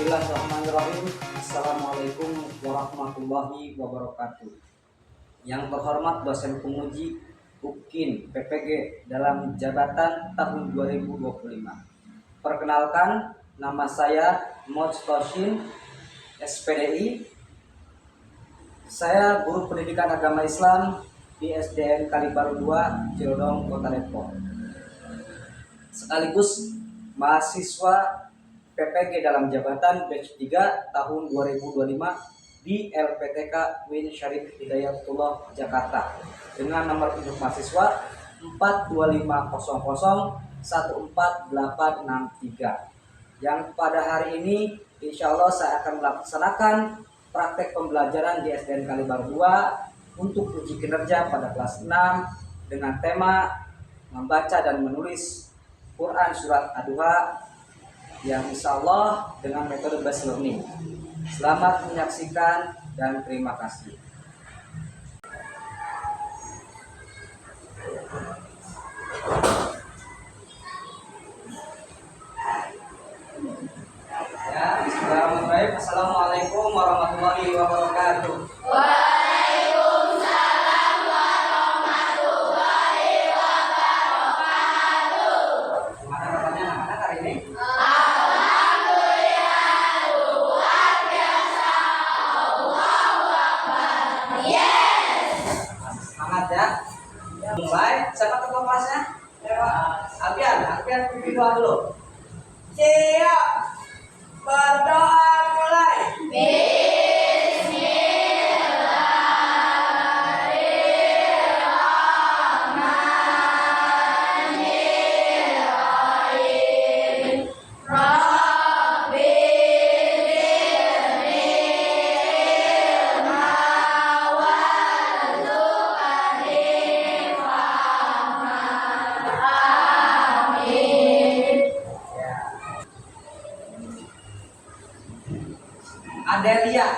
Bismillahirrahmanirrahim. Assalamualaikum warahmatullahi wabarakatuh. Yang terhormat dosen penguji UKIN PPG dalam jabatan tahun 2025. Perkenalkan, nama saya Mojtoshin, SPDI. Saya guru pendidikan agama Islam di SDN Kalibaru 2, Cilodong, Kota Depok. Sekaligus mahasiswa PPG dalam jabatan batch 3 tahun 2025 di LPTK Win Syarif Hidayatullah Jakarta dengan nomor induk mahasiswa 42500148863 yang pada hari ini insya Allah saya akan melaksanakan praktek pembelajaran di SDN Kalibaru 2 untuk uji kinerja pada kelas 6 dengan tema membaca dan menulis Quran Surat Ad-Duha yang insya Allah dengan metode based learning. Selamat menyaksikan dan terima kasih. Ya, bismillahirrahmanirrahim. Assalamualaikum warahmatullahi wabarakatuh. Waalaikumsalam warahmatullahi wabarakatuh. Gimana kabarnya anak-anak hari ini? Ya, mulai. Siapa ketua kelasnya? Alfian pimpin doa dulu. Siap. Berdoa mulai. Bismillahirrahmanirrahim. Rabbi zidni ilma warzuqni fahma. Amin. Adelia.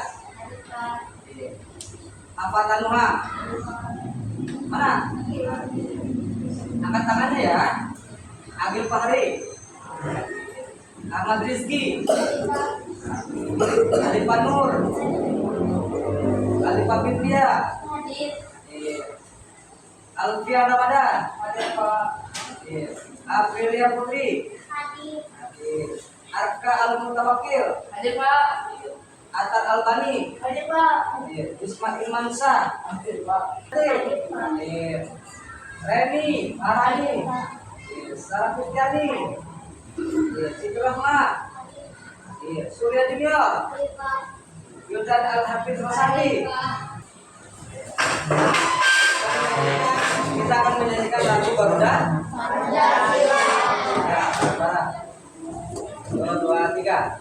Apa Tanuha? Mana? Angkat tangannya ya. Agil Fahri. Ahmad Rizki. Alifah Nur. Alifah Fitria. Alfia Ramadan. Aprilia Putri. Arka Al-Mutawakil. Hadir Pak. Atar Albani. Hadir Pak. Ismail Mansa. Hadir Pak. Reni Marani. Sarah Fitriani. Siti Rahma. Surya Junior. Yudhan Al-Hafiz Rosadi. Kita akan menyanyikan lagu Garuda. Ya, saudara. 1, 2, 3.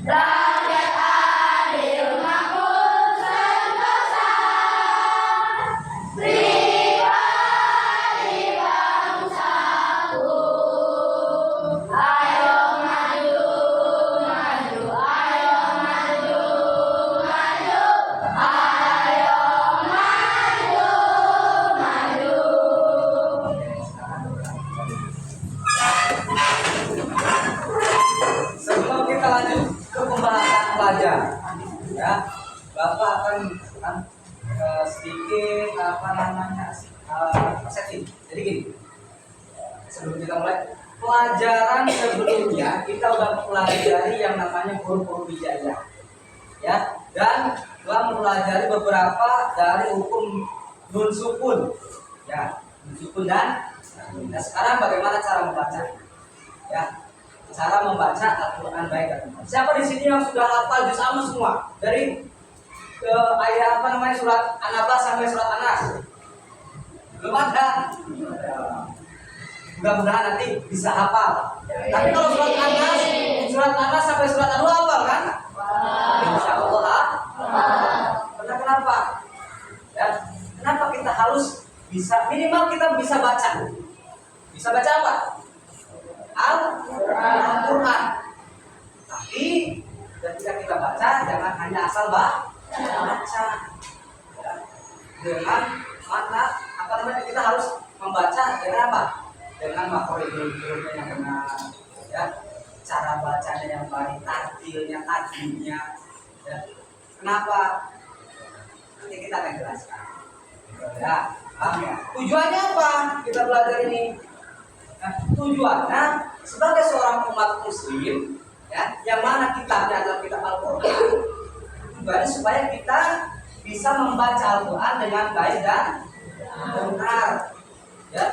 Rakyat adil makmur sentosa, pribadi bangsaku. Ayo maju, maju, ayo maju, maju, ayo maju, maju. Sebelum kita lanjut ke pembahasan pelajar, ya, Bapak akan sedikit persepsi. Jadi gini, sebelum kita mulai pelajaran sebelumnya kita udah pelajari yang namanya huruf hijaiyah, ya, dan telah mempelajari beberapa dari hukum nun sukun, ya, nun sukun dan. Nah, sekarang bagaimana cara membaca, ya? Cara membaca Al-Quran baik. Siapa di sini yang sudah hafal juz amma semua dari ayat surat An-Naba sampai surat An-Nas? Belum ada. Mudah-mudahan nanti bisa hafal. Tapi kalau surat An-Nas sampai surat An-Duha hafal kan? bisa baca. Bisa baca apa? Al-Quran. Tapi ketika kita baca jangan hanya asal baca. Ya. Dengan mana apa namanya kita harus membaca dengan apa? Dengan makhrajul yang benar. Ya. Cara bacanya yang baik, tartilnya, tajwidnya. Ya. Kenapa? Nanti kita akan jelaskan. Ya, paham ya? Tujuannya apa? Kita belajar ini. Nah, tujuannya sebagai seorang umat muslim, ya, yang mana kitabnya adalah kitab Al-Quran, tujuannya supaya kita bisa membaca Al-Quran dengan baik dan benar. Ya.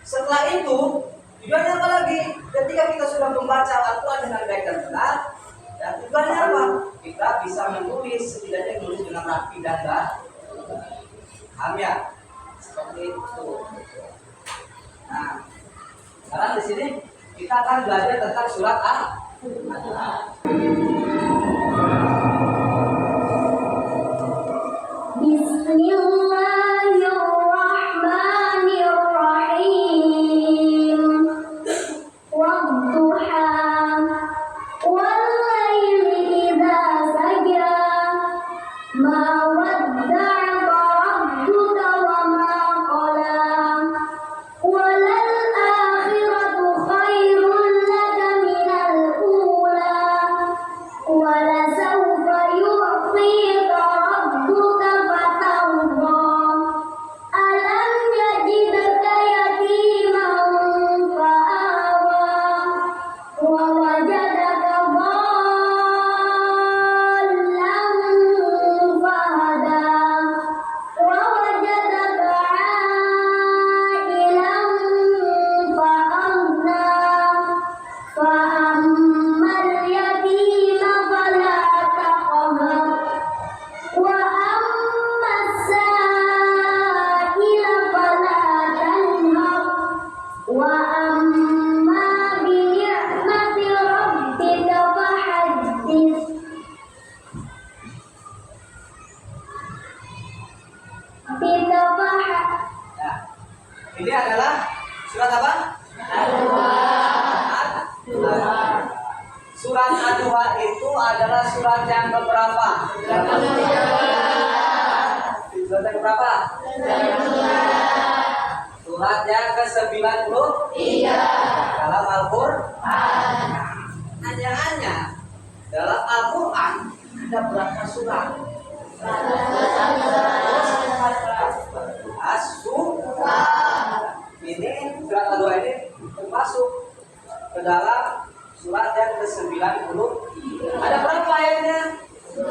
Setelah itu, tujuannya apa lagi? Ketika kita sudah membaca Al-Quran dengan baik dan benar, ya, tujuannya apa? Kita bisa menulis, setidaknya menulis dengan rapi dan benar. Paham ya? Seperti itu. Nah, sekarang di sini kita akan belajar tentang surat Al-Quran. Bismillahirrahmanirrahim. Wadduha wallaili idza saja. Ma wadda'aka rabbuka wa ma qala. Walal akhiratu khairul laka minal ula. Walasawfa yu'tika rabbuka fatarda. Alam yajidka yatiman fa'awa. Wa wajadaka dhallan fahada. Wa wajadaka 'ailan fa'aghna. Fa ammal yatima fala taqhar. Wa ammas sa'ila fala tanhar. Wa amma bi ni'mati rabbika fahaddits. Bika Ya. Ini adalah surat apa? Ad-Duha. Surat Ad-Duha itu adalah surat yang keberapa? Surat yang keberapa? Surat yang ke-93 dalam Al-Quran. Hanya dalam Al-Quran ada berapa surat? Ini surat Al-Duha ini termasuk ke dalam surat yang ke-90. Ada berapa ayatnya? 11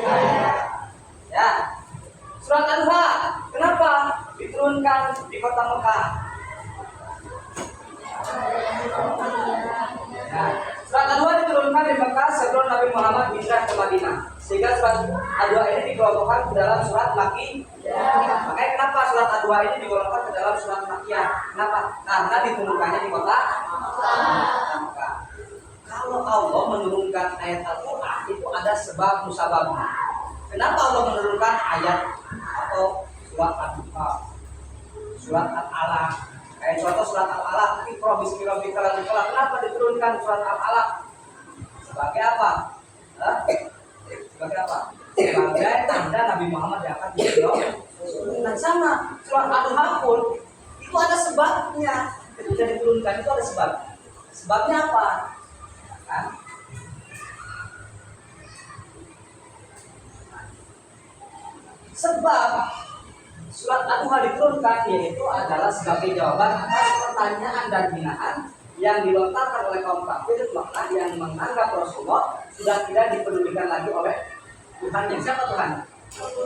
ayat. Ya. Surat Al-Duha kenapa diturunkan di kota Mekah? Ya. Surat Al-Duha diturunkan di Mekah sebelum Nabi Muhammad hijrah ke Madinah. Sehingga surat Al-Duha ini dikelompokkan ke dalam surat Maki. Makanya kenapa surat Al-Duha ini digolongkan ke dalam surat Makiyah? Kenapa? Karena diturunkannya di kota Mekah. Kalau Allah menurunkan ayat Al-Quran itu ada sebab musababnya. Kenapa Allah menurunkan ayat atau surat Al-Duha, surat Al-Alaq? Kayak contoh surat Al-Alaq, Iqra bismi rabbikal ladzi khalaq. Kenapa diturunkan surat Al-Alaq? Sebagai apa? Sebagai apa? Sebagai tanda Nabi Muhammad yang akan dijauh. Dan sama surat Al-Duha pun itu ada sebabnya. Ketika diturunkan itu ada sebab. Sebabnya apa? Kan? Sebab surat Al-Duha diturunkan yaitu adalah sebagai jawaban atas pertanyaan dan hinaan yang dilontarkan oleh kaum kafir Mekah yang menganggap Rasulullah sudah tidak dipedulikan lagi oleh Tuhan. Yang siapa Tuhan?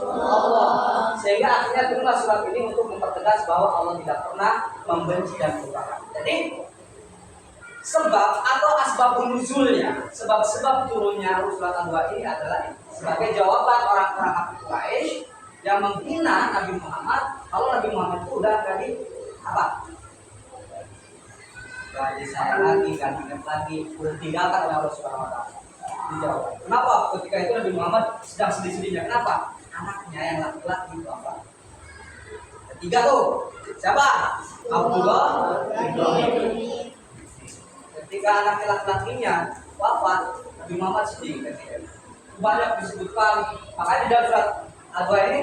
Allah. Sehingga akhirnya turunlah surat ini untuk mempertegas bahwa Allah tidak pernah membenci dan melupakan. Jadi sebab atau asbabun nuzulnya, sebab-sebab turunnya surat Al-Duha ini adalah sebagai jawaban orang-orang kafir Quraisy yang menghina Nabi Muhammad. Kalau Nabi Muhammad itu udah jadi apa? Gak disayang lagi, gak diingat lagi, udah tinggalkan oleh Allah Subhanahu Wa Taala. Dijawab. Kenapa? Ketika itu Nabi Muhammad sedang sedih-sedihnya. Kenapa? Anaknya yang laki-laki itu apa? Tiga tuh. Siapa? Abdullah. Ketika anak laki-lakinya wafat, Nabi Muhammad sedih ketika banyak disebutkan. Makanya di dalam surat Al-Dua ini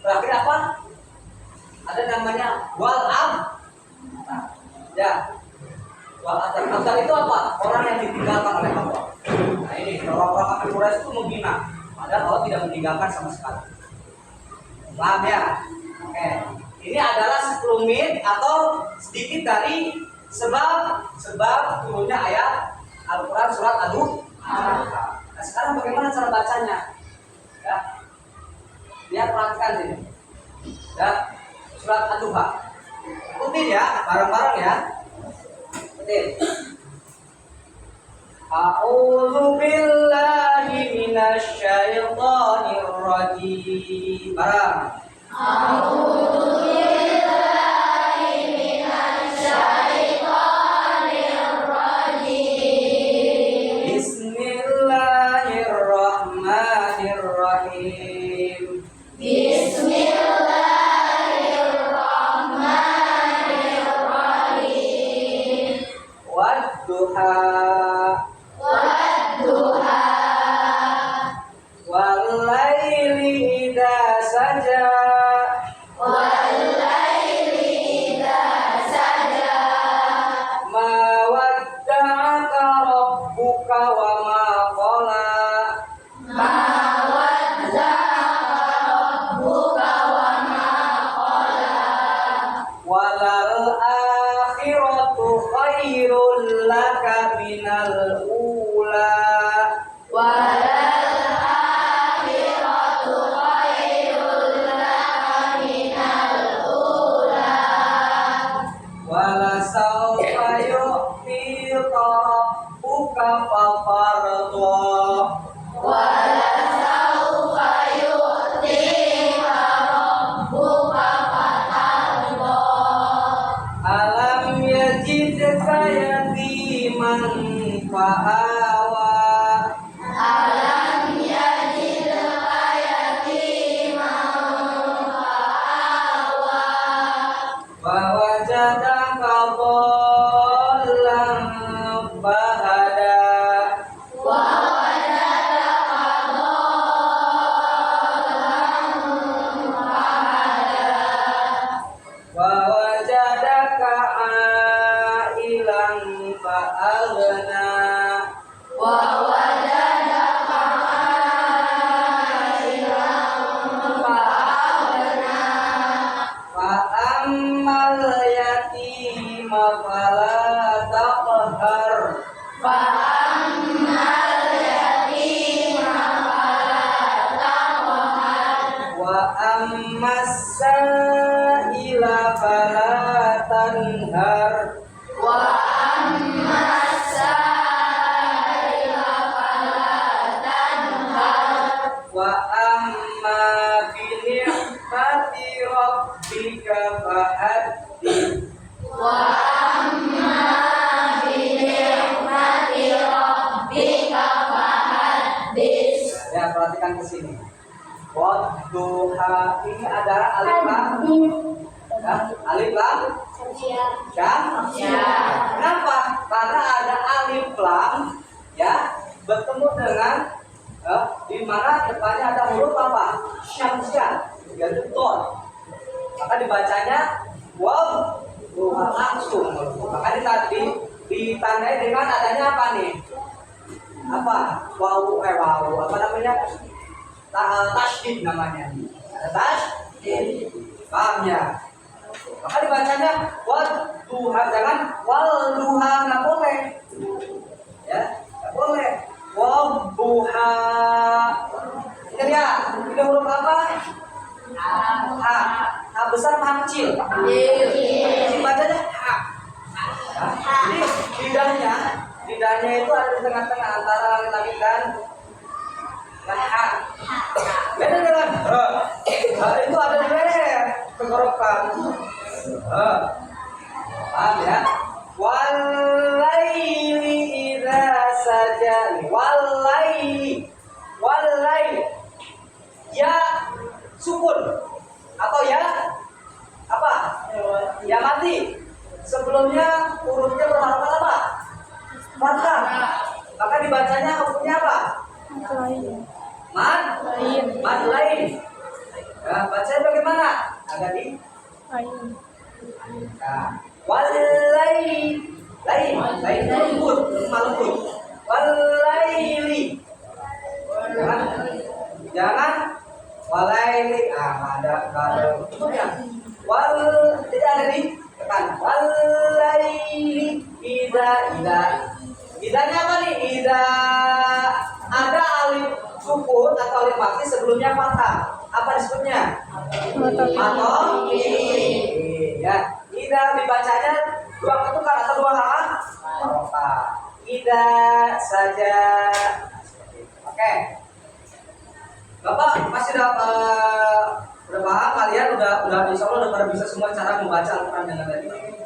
terakhir apa? Ada namanya wal am. Nah, ya. Wal azar itu apa? Orang yang ditinggalkan oleh Allah. Nah ini orang-orang kafir Quraisy itu menghina, padahal Allah tidak meninggalkan sama sekali. Paham ya? Oke. Ini adalah sekelumit atau sedikit dari sebab turunnya ayat Al-Quran surat Al-Duha. Nah sekarang bagaimana cara bacanya? Ya, lihat perhatikan ini. Ya, surat Al-Duha. Ikutin ya, bareng-bareng ya. Ikutin. A'udzu billahi minasy syaithanir rajim. Bareng. A'udzu billahi minasy syaithanir rajim. Bismillahirrahmanirrahim. Bismillahirrahmanirrahim. Wadduha Wadduha wal-laili idza saja. wal-laili idza saja. Ma wadda'aka rabbuka wa ma qala. Ma wadda'aka rabbuka wa ma qala. Walal akhiratu khairul laka minal ula. Walal akhiratu khairul laka minal ula. Wala sawfa yu'tika rabbuka fatarda. Wala sawfa yu'tika rabbuka fatarda. Alam yajidka yatiman fa'awa. Alam yajidka yatiman fa'awa. Wa wajadaka dhallan fahada. Wa wajadaka dhallan fahada. Wa wajadaka ailan fa'aghna. Wa wajadaka ailan fa'aghna. Fa'ammal yatima fala taqhar. Fa'ammal yatima fala taqhar. Wa ammas sa'ila fala tanhar. Wa ammas sa'ila fala tanhar. Wa amma bi ni'mati rabbika fahaddith. Wa amma bi ni'mati rabbika fahaddits. Ya, perhatikan ke sini. Wadduha ini adalah alif lam. Ya, alif lam. Ya. Kenapa? Karena ada alif lam ya bertemu dengan di mana depannya ada huruf apa? Syamsiah, yaitu ton. Maka dibacanya waw langsung. Maka tadi ditandai dengan adanya apa nih? Apa? Waw apa namanya? Tasydid namanya. Ada tasydid. Paham ya? Maka dibacanya wadduha, jangan walduha, nggak boleh. Ya, nggak boleh. Wadduha. Ini lihat, ini huruf apa? Ha. Ha besar, ha kecil. Kecil bacanya ha. Ya. Jadi lidahnya itu ada di tengah-tengah antara langit-langit dan ha. Beda dengan itu ada di leher tenggorokan. Paham ya? Walaili idza saja. Walaili ya sukun atau ya Ya mati. Sebelumnya hurufnya berharapan apa? Fathah. Maka dibacanya hukumnya apa? Mad lain. Nah, bacanya bagaimana? Agak di walaili. Lain itu lembut, lembut. Walaili. Jangan walaili. Ada bentuknya. Tidak ada di depan. Walaili. Idanya apa nih? Ida ada alif sukun atau alif mati sebelumnya fathah. Apa disebutnya? Matoki. Ya, ida dibacanya dua ketukan atau dua harokah. Ida saja. Oke. Bapak masih udah paham, kalian udah insya Allah udah pada bisa semua cara membaca Al-Quran dengan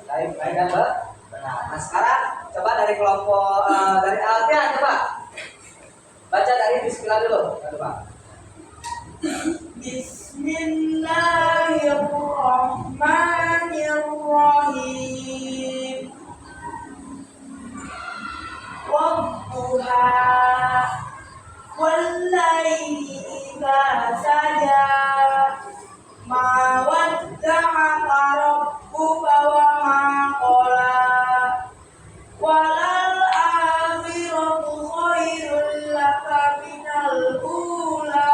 baik dan benar. Nah sekarang coba dari kelompok dari Al-Fatihah coba baca dari Bismillah dulu, coba. Bismillahirrahmanirrahim. Wadduha wallaili idza saja ma wadda'aka rabbuka wa ma qala walal akhiratu khairul laka minal ula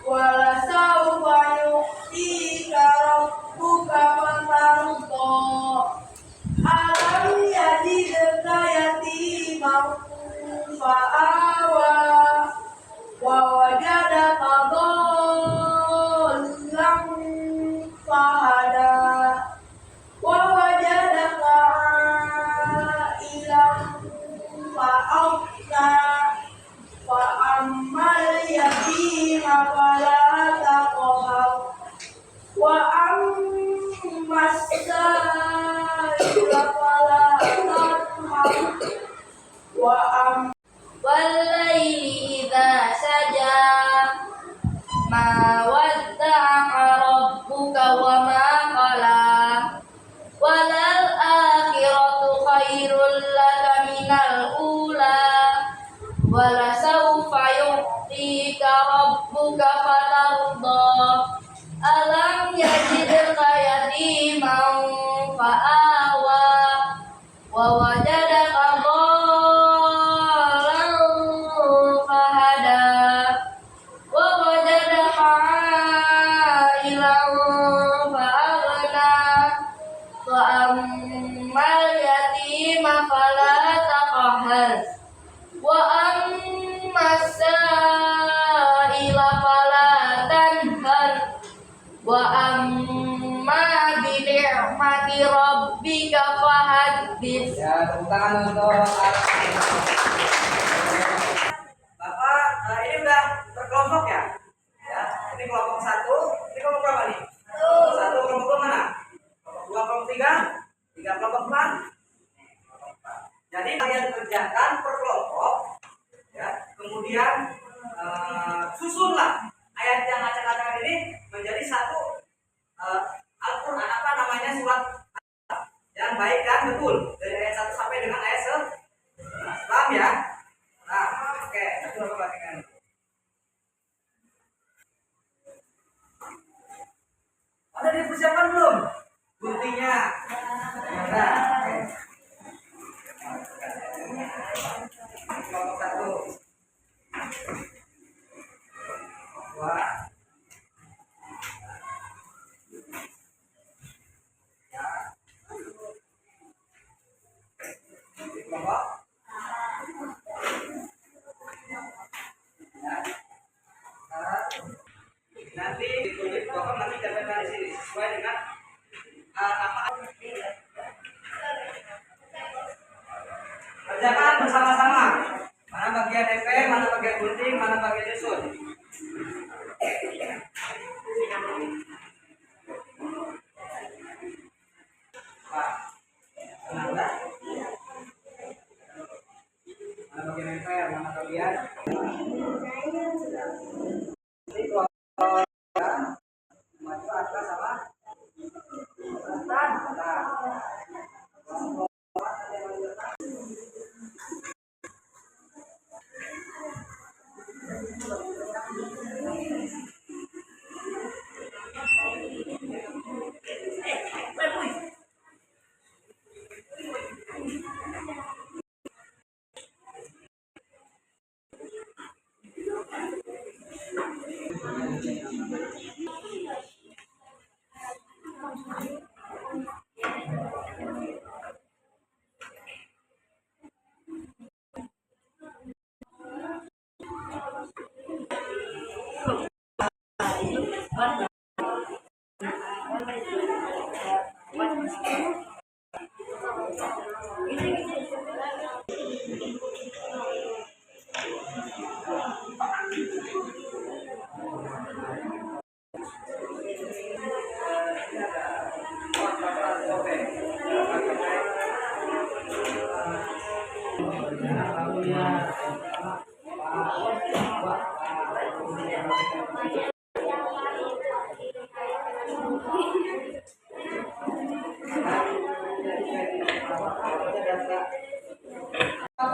wala sawfa yu'tika rabbuka fatarda alam yajidka yatiman fa'awa wa wajadaka dhallan fahada wa wajadaka a'ilan fa'aghna wa ammal yatima fala taqhar wa ammas sa'ila fala tanhar wa am wallaili idza saja ma wadda'aka rabbuka wa ma qala walal akhiratu khairul laka minal ula wala sawfa yu'tika rabbuka fatarda alam yajidka yatiman fa'awa wa wajadaka dhallan fahada wa wajadaka a'ilan fa'aghna wa ammal yatima fala taqhar wa ammas sa'ila fala tanhar wa amma bi ni'mati rabbika fahaddits. Ya, tepuk tangan untuk Bapak. Ini udah terkelompok ya? Ya, ini kelompok satu. Ini kelompok berapa nih? Satu. Kelompok dua mana? Kelompok dua, kelompok tiga, kelompok empat. Jadi kalian kerjakan per kelompok, ya. Kemudian susunlah ayat yang acak-acakan ini menjadi satu Al-Quran, apa namanya, surat yang baik dan betul dari ayat 1 sampai dengan ayat 11. Paham ya? Nah, oke, nanti Bapak perhatikan. Ada dipersiapkan belum? Buktinya. Nah, oke. Kelompok satu. Dua. Kelompok. Nanti ditunjuk Bapak nanti dapatkan di sini sesuai dengan apa. Kerjakan bersama-sama. Mana bagian DP, mana bagian gunting, mana bagian nyusun. Pak, tenang dah. Mana bagian DP, mana bagian. Ini kelompok maju atas sama.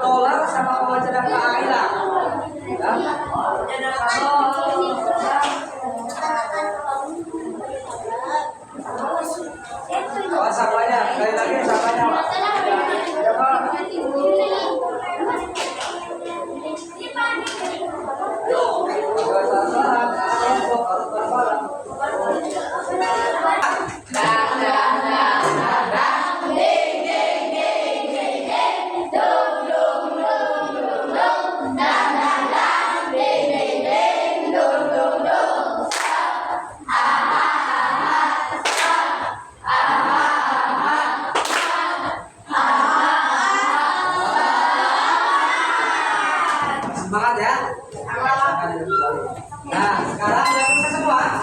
Dolar sama wawancara Aila. Awas sapanya, sekali lagi sapanya. Semangat ya. Nah, sekarang sudah selesai semua. Nah,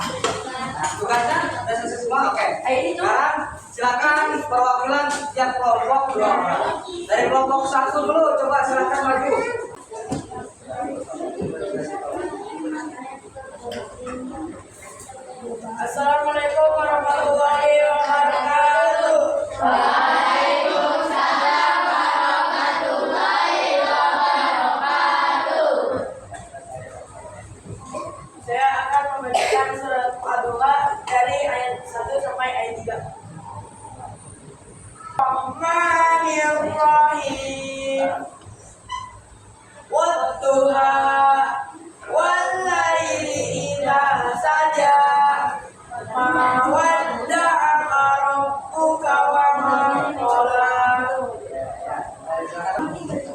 tugasnya sudah selesai semua. Oke. Sekarang silakan perwakilan setiap kelompok dua orang. Dari kelompok satu dulu, coba silakan maju. Assalamualaikum warahmatullahi wabarakatuh. Saya akan membacakan surat Al-Doha dari ayat 1 sampai ayat 3. Rahmanirrahim. Wadduha wallaili idza saja. Ma wadda'aka rabbuka wa ma qala. Bismillahirrahmanirrahim.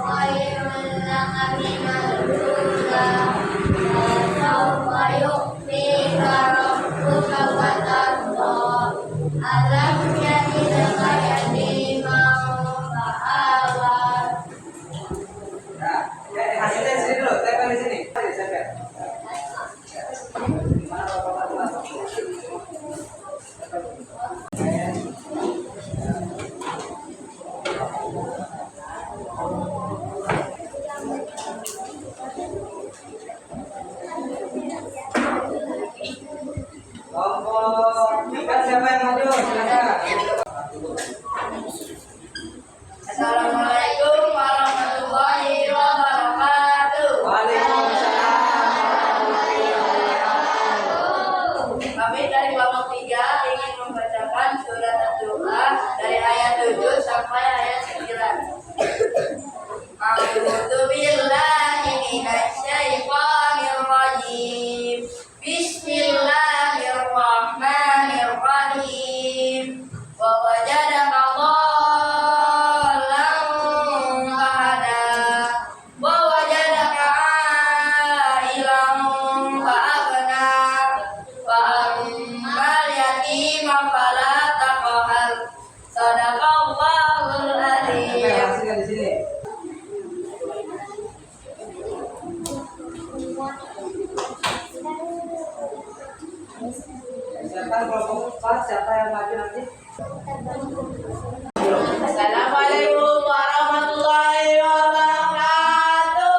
Khairul laka minal ula wa sawfa yu'tika rabbuka fatarda alam yajidka yatiman fa'awa. Nah, hasilnya di sini dulu. Tempel di sini. Tempel. Kelompok kan siapa yang maju? Silakan. Assalamualaikum warahmatullahi wabarakatuh. Waalaikumsalam. Kami dari kelompok 3 ingin membacakan surat Al-Doha dari ayat 7 sampai ayat 9. A'udzu billahi minasy syaithanir rajim. Bismillahirrahmanirrahim. Wa wajadaka dhallan fahada wa wajadaka ailan fa'agna wa ammal yatima fala taqhar. Sadaqallahul Tempel adzim. hasilnya di sini. Silakan kelompok 4 siapa yang maju nanti? Assalamualaikum warahmatullahi wabarakatuh.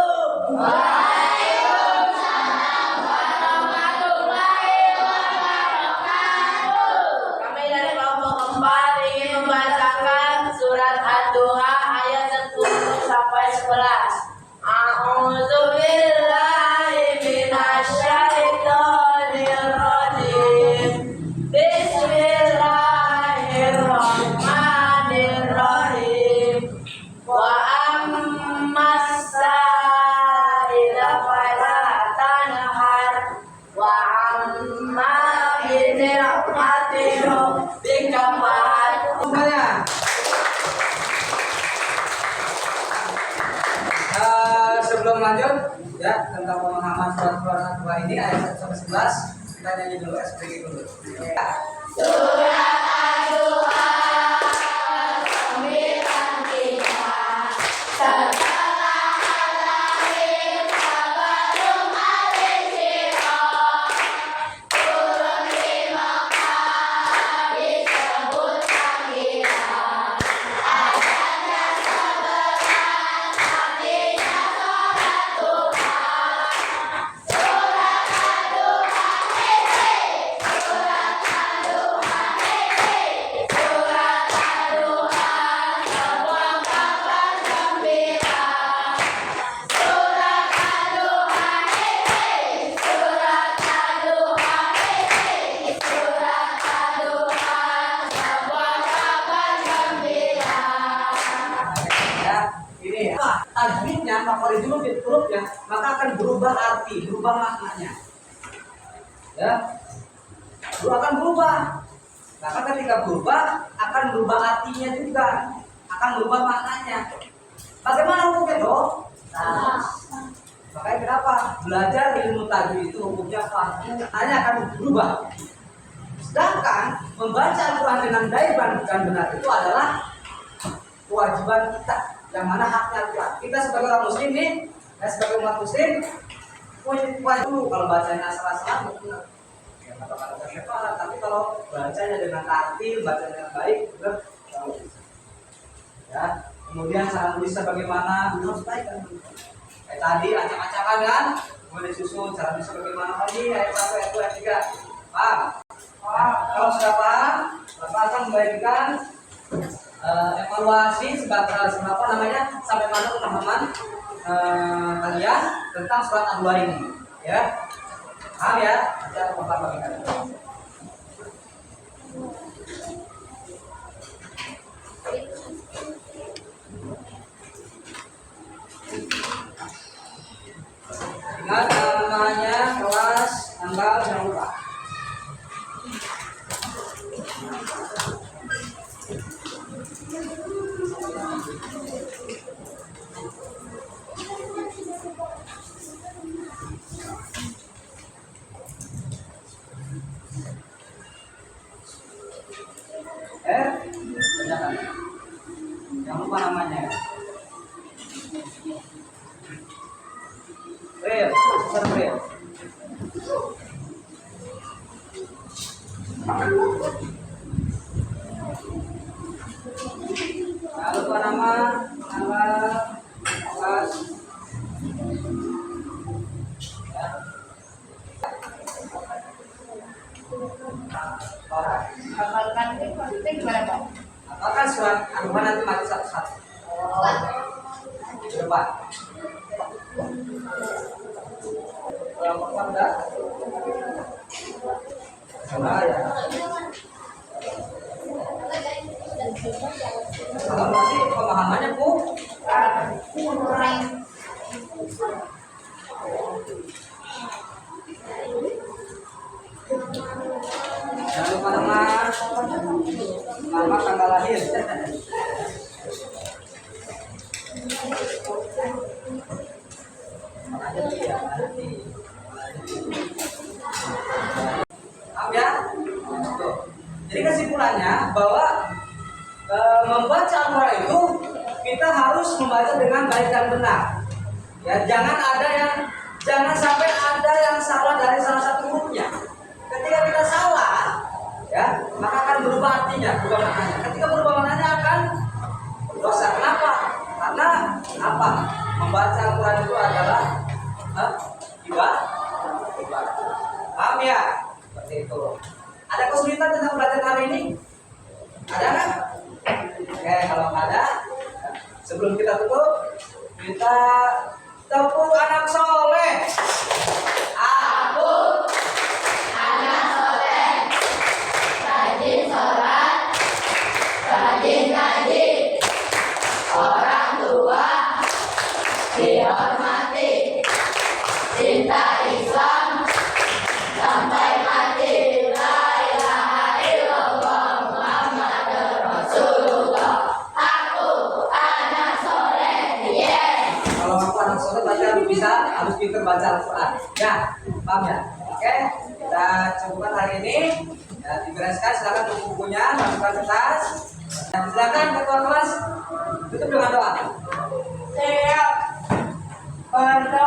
Kami dari kelompok 4 ingin membacakan surat Ad-Duha ayat 10 sampai 11. A'udzu billahi minasyaitonir rajim. Bismillahirrahmanirrahim. Wa ammas sa'ila fala tanhar wa amma bi ni'mati rabbika Semuanya. Sebelum lanjut ya tentang pemahaman surat Al-Quran ini ayat 1 sampai 11 kita nyanyi dulu SPG dulu. Ya. Tajwidnya, makhorijul hurufnya, maka akan berubah arti, berubah maknanya. Ya, akan berubah. Maka ketika berubah, akan berubah artinya juga, akan berubah maknanya. Bagaimana hukumnya dong? Nah, makanya kenapa belajar ilmu tajwid itu hukumnya hanya akan berubah. Sedangkan membaca Al-Quran dengan baik dan benar itu adalah kewajiban kita, yang mana haknya Al-Quran. Kita sebagai orang muslim nih, sebagai umat muslim wajib dulu kalau bacanya asal-asalan benar. Ya, kata-kata syafaat, tapi kalau bacanya dengan tartil, bacanya dengan baik, benar. Ya, kemudian cara tulisnya bagaimana, harus baik kan. Kayak tadi acak-acakan kan, kemudian disusun cara tulisnya bagaimana tadi ayat 1, ayat 2, ayat 3. Paham? Kalau sudah paham, Bapak akan membagikan evaluasi sebatas apa namanya sampai mana pemahaman kalian tentang surat Al-Duha ini, ya. Paham ya? Nanti aku bakal bagikan. Ingat namanya kelas tanggal jangan lupa. Kerjakan. Jangan lupa namanya. Real, besar real. Jangan lupa nama, tanggal, kelas. Ya. Hafalkan itu maksudnya gimana, Pak? Apakah surat Al-Duha nanti mati satu-satu? Coba. Kalau pertama coba ya. Kalau masih pemahamannya kurang. Jangan lupa nama tanggal lahir. Paham ya? Jadi kesimpulannya bahwa membaca Al-Quran itu kita harus membaca dengan baik dan benar. Ya, jangan sampai ada yang salah dari salah satu hurufnya. Ketika kita salah, ya, maka akan berubah artinya, berubah maknanya. Ketika berubah maknanya akan berdosa. Kenapa? Karena apa? Membaca Al-Quran itu adalah ibadah. Paham ya? Seperti itu. Ada kesulitan tentang belajar hari ini? Ada nggak? Oke, kalau nggak ada, sebelum kita tutup, kita tepuk anak soleh. Aku anak soleh, rajin sholat, rajin ngaji, orang tua dihormati, cinta Islam sampai mati. La ilaha illallah Muhammadur Rasulullah. Aku anak soleh, yes. Kalau aku anak soleh baca harus pintar baca Al-Quran. Ya, paham ya? Oke, kita cukupkan hari ini. Ya, dibereskan, silakan buku-bukunya, masukkan kertas. Dan silakan ketua kelas tutup dengan doa. Siap. Berdoa.